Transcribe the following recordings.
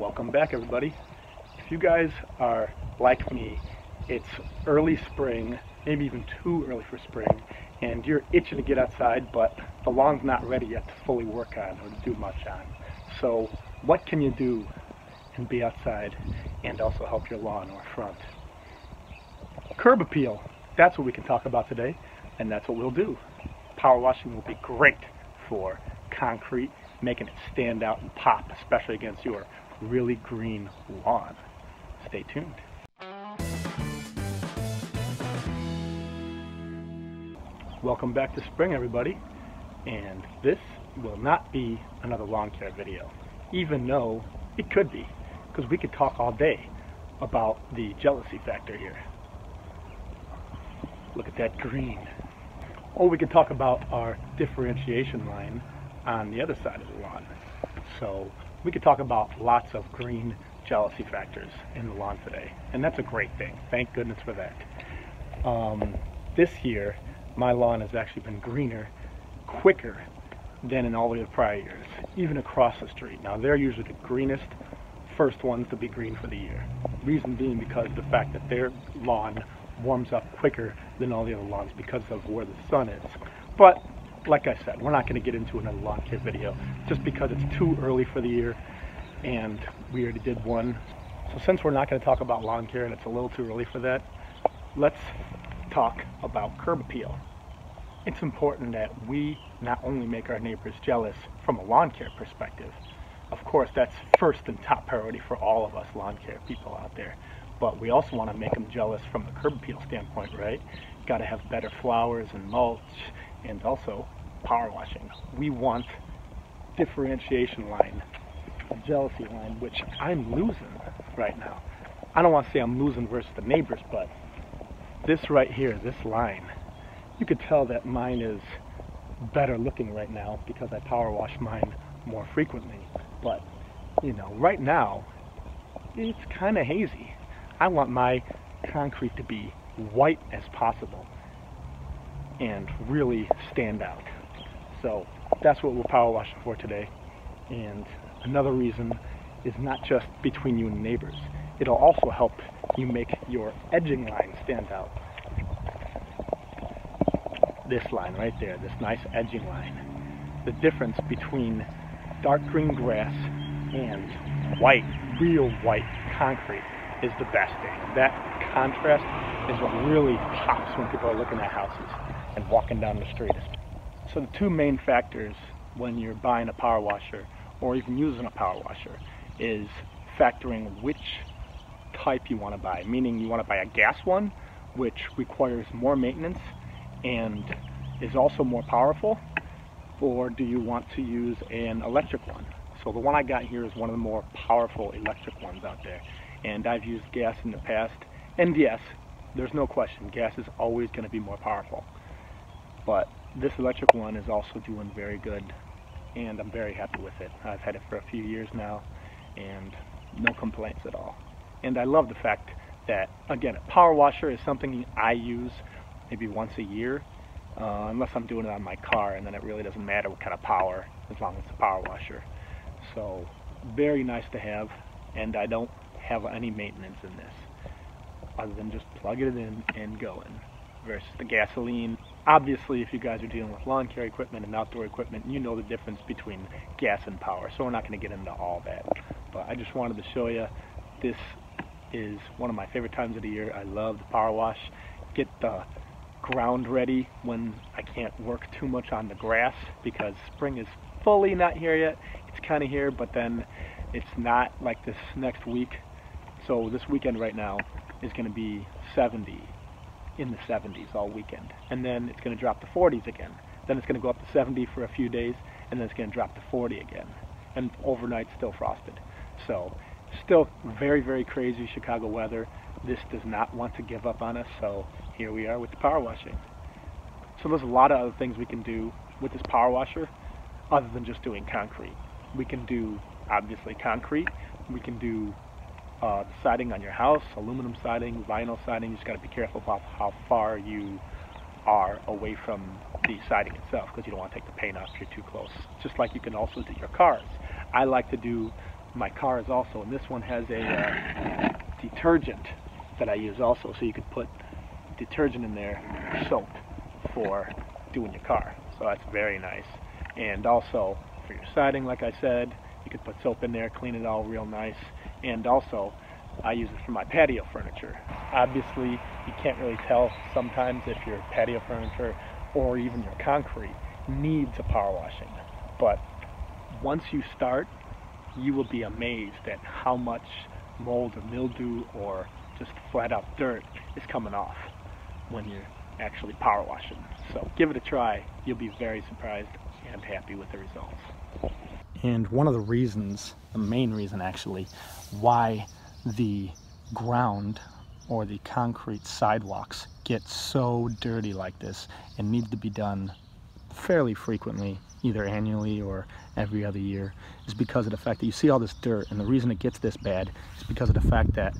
Welcome back, everybody. If you guys are like me, it's early spring, maybe even too early for spring, and you're itching to get outside, but the lawn's not ready yet to fully work on or to do much on. So what can you do and be outside and also help your lawn or front? Curb appeal. That's what we can talk about today, and that's what we'll do. Power washing will be great for concrete, making it stand out and pop, especially against your really green lawn. Stay tuned. Welcome back to spring, everybody, and this will not be another lawn care video, even though it could be, because we could talk all day about the jealousy factor here. Look at that green. Or we could talk about our differentiation line on the other side of the lawn. So we could talk about lots of green jealousy factors in the lawn today, and that's a great thing. Thank goodness for that. This year, my lawn has actually been greener quicker than in all the prior years, even across the street. Now, they're usually the greenest first ones to be green for the year. Reason being because of the fact that their lawn warms up quicker than all the other lawns because of where the sun is. But like I said, we're not going to get into another lawn care video just because it's too early for the year and we already did one. So since we're not going to talk about lawn care and it's a little too early for that, let's talk about curb appeal. It's important that we not only make our neighbors jealous from a lawn care perspective. Of course, that's first and top priority for all of us lawn care people out there. But we also want to make them jealous from the curb appeal standpoint, right? Got to have better flowers and mulch, and also power washing. We want differentiation line, a jealousy line, which I'm losing right now. I don't want to say I'm losing versus the neighbors, but this right here, this line, you could tell that mine is better looking right now because I power wash mine more frequently. But, you know, right now, it's kind of hazy. I want my concrete to be white as possible and really stand out. So that's what we're power washing for today. And another reason is not just between you and neighbors. It'll also help you make your edging line stand out. This line right there, this nice edging line. The difference between dark green grass and white, real white concrete is the best thing. That contrast is what really pops when people are looking at houses and walking down the street. So the two main factors when you're buying a power washer or even using a power washer is factoring which type you want to buy, meaning you want to buy a gas one, which requires more maintenance and is also more powerful, or do you want to use an electric one? So the one I got here is one of the more powerful electric ones out there. And I've used gas in the past, and yes, there's no question, gas is always going to be more powerful. But this electric one is also doing very good, and I'm very happy with it. I've had it for a few years now, and no complaints at all. And I love the fact that, again, a power washer is something I use maybe once a year, unless I'm doing it on my car, and then it really doesn't matter what kind of power, as long as it's a power washer. So, very nice to have, and I don't have any maintenance in this other than just plug it in and going versus the gasoline. Obviously, if you guys are dealing with lawn care equipment and outdoor equipment, you know the difference between gas and power, so we're not going to get into all that. But I just wanted to show you, this is one of my favorite times of the year. I love the power wash. Get the ground ready when I can't work too much on the grass because spring is fully not here yet. It's kind of here, but then it's not like this next week. So this weekend right now is going to be 70, in the 70s all weekend. And then it's going to drop to 40s again. Then it's going to go up to 70 for a few days, and then it's going to drop to 40 again. And overnight still frosted. So still very, very crazy Chicago weather. This does not want to give up on us, so here we are with the power washing. So there's a lot of other things we can do with this power washer other than just doing concrete. We can do, obviously, concrete. We can do the siding on your house, aluminum siding, vinyl siding. You just got to be careful about how far you are away from the siding itself because you don't want to take the paint off if you're too close. Just like you can also do your cars. I like to do my car is also, and this one has a detergent that I use also, so you could put detergent in there, soap, for doing your car. So that's very nice. And also for your siding, like I said, you could put soap in there, clean it all real nice. And also I use it for my patio furniture. Obviously you can't really tell sometimes if your patio furniture or even your concrete needs a power washing, but once you start, you will be amazed at how much mold or mildew or just flat out dirt is coming off when you're actually power washing. So give it a try. You'll be very surprised and happy with the results. And one of the reasons, the main reason actually, why the ground or the concrete sidewalks get so dirty like this and need to be done fairly frequently, either annually or every other year, is because of the fact that you see all this dirt, and the reason it gets this bad is because of the fact that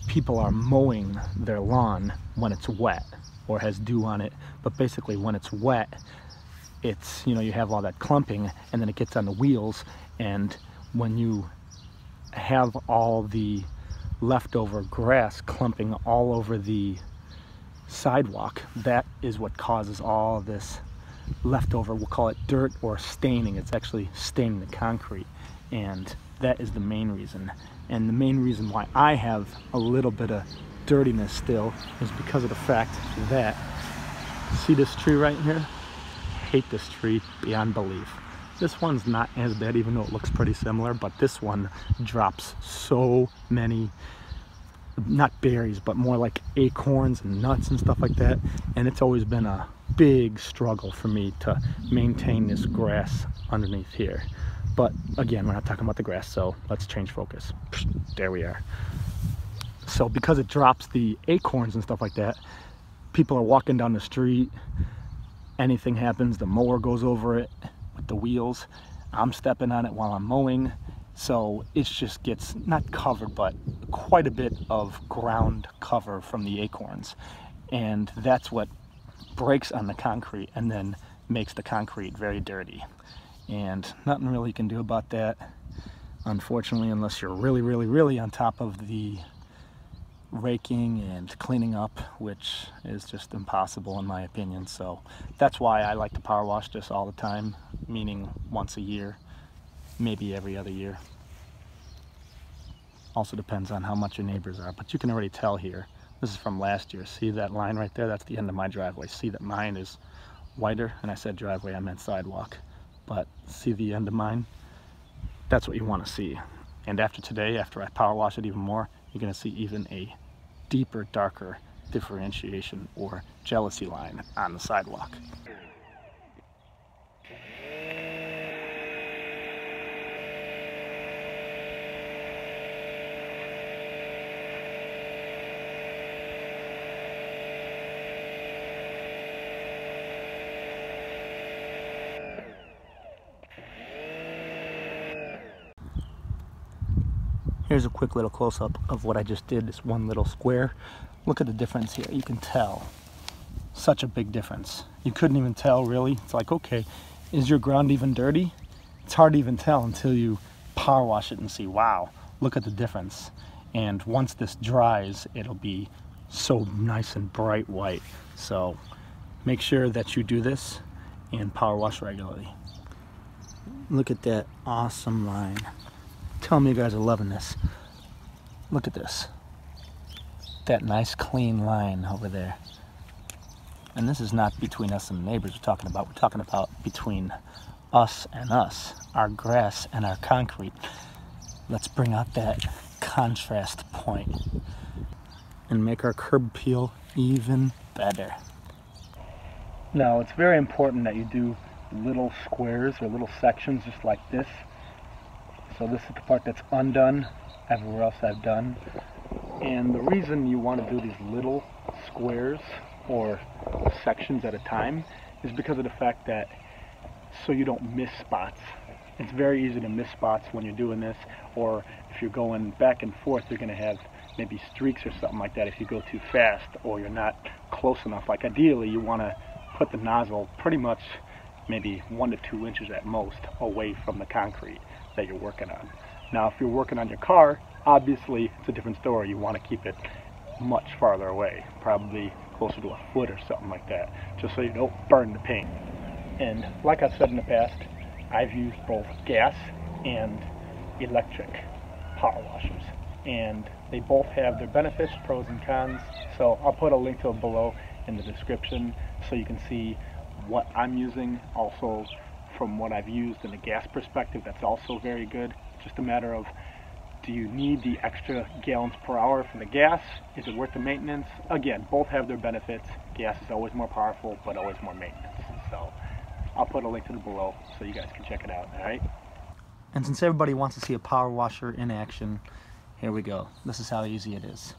people are mowing their lawn when it's wet or has dew on it. But basically when it's wet, it's, you know, you have all that clumping and then it gets on the wheels, and when you have all the leftover grass clumping all over the sidewalk, that is what causes all this leftover, we'll call it dirt or staining. It's actually staining the concrete, and that is the main reason. And the main reason why I have a little bit of dirtiness still is because of the fact that, see this tree right here? I hate this tree beyond belief. This one's not as bad, even though it looks pretty similar, but this one drops so many, not berries, but more like acorns and nuts and stuff like that. And it's always been a big struggle for me to maintain this grass underneath here. But again, we're not talking about the grass, so let's change focus. There we are. So because it drops the acorns and stuff like that, people are walking down the street, anything happens, the mower goes over it with the wheels, I'm stepping on it while I'm mowing, so it just gets not covered, but quite a bit of ground cover from the acorns, and that's what breaks on the concrete and then makes the concrete very dirty. And nothing really you can do about that, unfortunately, unless you're really on top of the raking and cleaning up, which is just impossible in my opinion. So that's why I like to power wash this all the time, meaning once a year, maybe every other year. Also depends on how much your neighbors are, but you can already tell here, this is from last year. See that line right there? That's the end of my driveway. See that mine is wider, and I said driveway, I meant sidewalk. But see the end of mine? That's what you want to see. And after today, after I power wash it even more, you're going to see even a deeper, darker differentiation or jealousy line on the sidewalk. Here's a quick little close-up of what I just did, this one little square. Look at the difference here. You can tell such a big difference. You couldn't even tell, really. It's like, okay, is your ground even dirty? It's hard to even tell until you power wash it and see, wow, look at the difference. And once this dries, it'll be so nice and bright white. So make sure that you do this and power wash regularly. Look at that awesome line. Tell me you guys are loving this. Look at this. That nice clean line over there. And this is not between us and the neighbors we're talking about between us and us, our grass and our concrete. Let's bring out that contrast point and make our curb appeal even better. Now, it's very important that you do little squares or little sections just like this. So this is the part that's undone, everywhere else I've done. And the reason you want to do these little squares or sections at a time is because of the fact that so you don't miss spots. It's very easy to miss spots when you're doing this, or if you're going back and forth, you're going to have maybe streaks or something like that if you go too fast or you're not close enough. Like ideally you want to put the nozzle pretty much maybe 1 to 2 inches at most away from the concrete that you're working on. Now if you're working on your car, obviously it's a different story. You want to keep it much farther away, probably closer to a foot or something like that, just so you don't burn the paint. And like I've said in the past, I've used both gas and electric power washers, and they both have their benefits, pros and cons. So I'll put a link to it below in the description so you can see what I'm using. Also, from what I've used in the gas perspective, that's also very good. Just a matter of, do you need the extra gallons per hour from the gas? Is it worth the maintenance? Again, both have their benefits. Gas is always more powerful, but always more maintenance. So I'll put a link to it below so you guys can check it out, all right? And since everybody wants to see a power washer in action, here we go. This is how easy it is.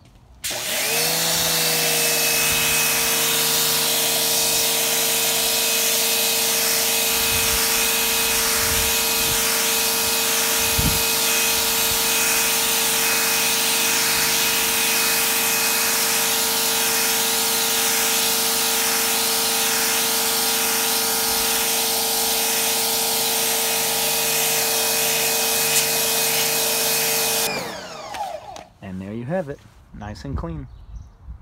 And there you have it, nice and clean.